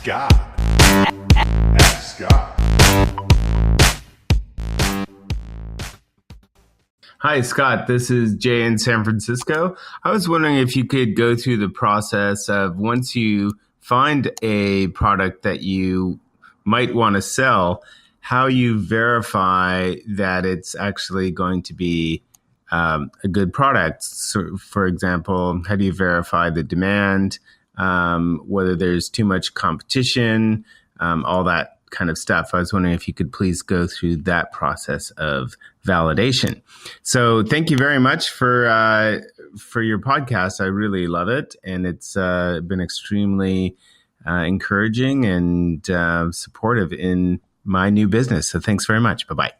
Scott. Ask Scott. Hi, Scott. This is Jay in San Francisco. I was wondering if you could go through the process of once you find a product that you might want to sell, how you verify that it's actually going to be a good product. So, for example, how do you verify the demand, whether there's too much competition, all that kind of stuff. I was wondering if you could please go through that process of validation. So thank you very much for your podcast. I really love it. And it's been extremely encouraging and supportive in my new business. So thanks very much. Bye-bye.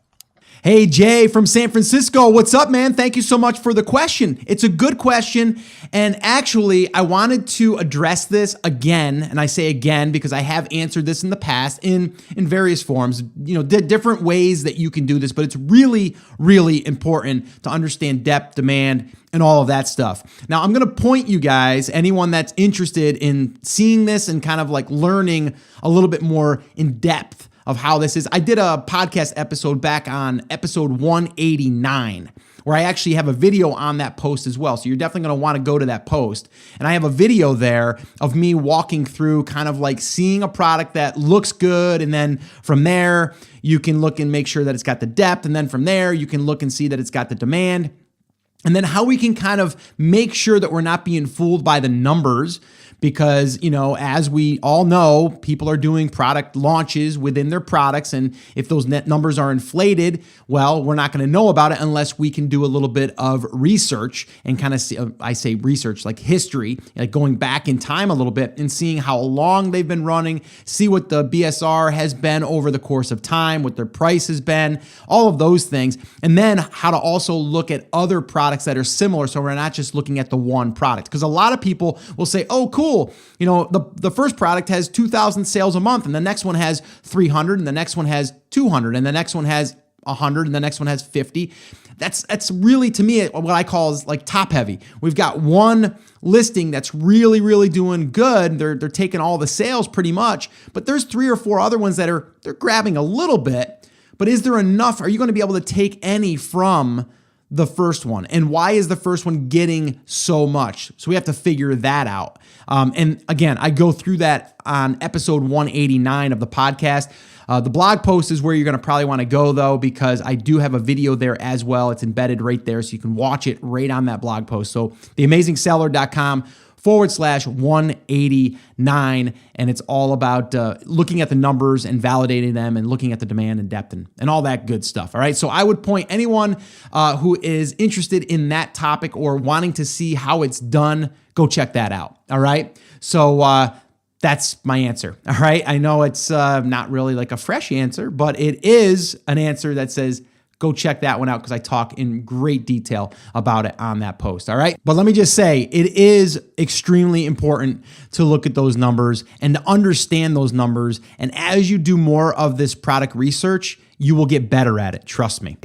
Hey, Jay from San Francisco. What's up, man? Thank you so much for the question. It's a good question. And actually, I wanted to address this again. And I say again because I have answered this in the past in various forms, different ways that you can do this. But it's really, really important to understand depth, demand, and all of that stuff. Now, I'm going to point you guys, anyone that's interested in seeing this and kind of like learning a little bit more in depth of how this is. I did a podcast episode back on episode 189 where I actually have a video on that post as well. So you're definitely going to want to go to that post. And I have a video there of me walking through kind of like seeing a product that looks good. And then from there, you can look and make sure that it's got the depth. And then from there, you can look and see that it's got the demand. And then how we can kind of make sure that we're not being fooled by the numbers. Because, as we all know, people are doing product launches within their products. And if those net numbers are inflated, well, we're not going to know about it unless we can do a little bit of research and kind of see, I say research, like history, like going back in time a little bit and seeing how long they've been running, see what the BSR has been over the course of time, what their price has been, all of those things. And then how to also look at other products that are similar. So we're not just looking at the one product. Because a lot of people will say, oh, cool. The first product has 2,000 sales a month and the next one has 300 and the next one has 200 and the next one has 100 and the next one has 50. That's really, to me, what I call is like top heavy. We've got one listing that's really, really doing good. They're taking all the sales pretty much, but there's 3 or 4 other ones that they're grabbing a little bit, but is there enough? Are you going to be able to take any from the first one? And why is the first one getting so much? So we have to figure that out. And again, I go through that on episode 189 of the podcast. The blog post is where you're going to probably want to go, though, because I do have a video there as well. It's embedded right there, so you can watch it right on that blog post. So theamazingseller.com/189, and it's all about looking at the numbers and validating them and looking at the demand and depth and all that good stuff. All right, so I would point anyone who is interested in that topic or wanting to see how it's done, go check that out. All right, so that's my answer. All right, I know it's not really like a fresh answer, but it is an answer that says go check that one out because I talk in great detail about it on that post. All right. But let me just say, it is extremely important to look at those numbers and to understand those numbers. And as you do more of this product research, you will get better at it. Trust me.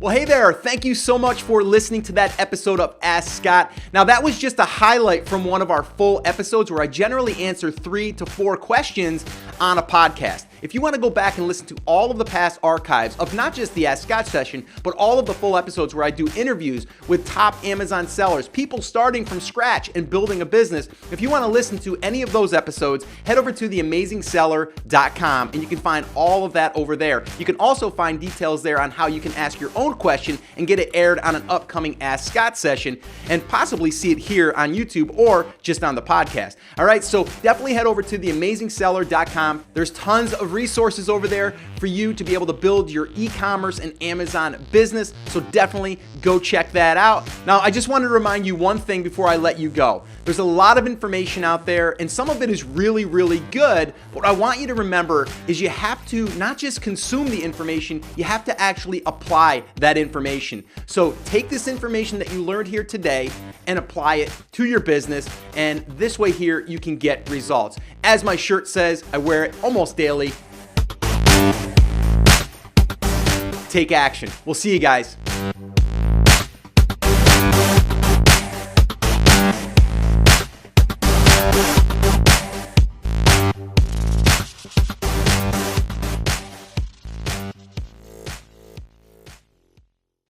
Well, hey there. Thank you so much for listening to that episode of Ask Scott. Now, that was just a highlight from one of our full episodes where I generally answer 3 to 4 questions on a podcast. If you want to go back and listen to all of the past archives of not just the Ask Scott session, but all of the full episodes where I do interviews with top Amazon sellers, people starting from scratch and building a business, if you want to listen to any of those episodes, head over to theamazingseller.com and you can find all of that over there. You can also find details there on how you can ask your own question and get it aired on an upcoming Ask Scott session and possibly see it here on YouTube or just on the podcast. All right, so definitely head over to theamazingseller.com. There's tons of resources over there for you to be able to build your e-commerce and Amazon business. So definitely go check that out. Now, I just wanted to remind you one thing before I let you go. There's a lot of information out there and some of it is really, really good. What I want you to remember is you have to not just consume the information, you have to actually apply that information. So take this information that you learned here today and apply it to your business. And this way here, you can get results. As my shirt says, I wear it almost daily. Take action. We'll see you guys.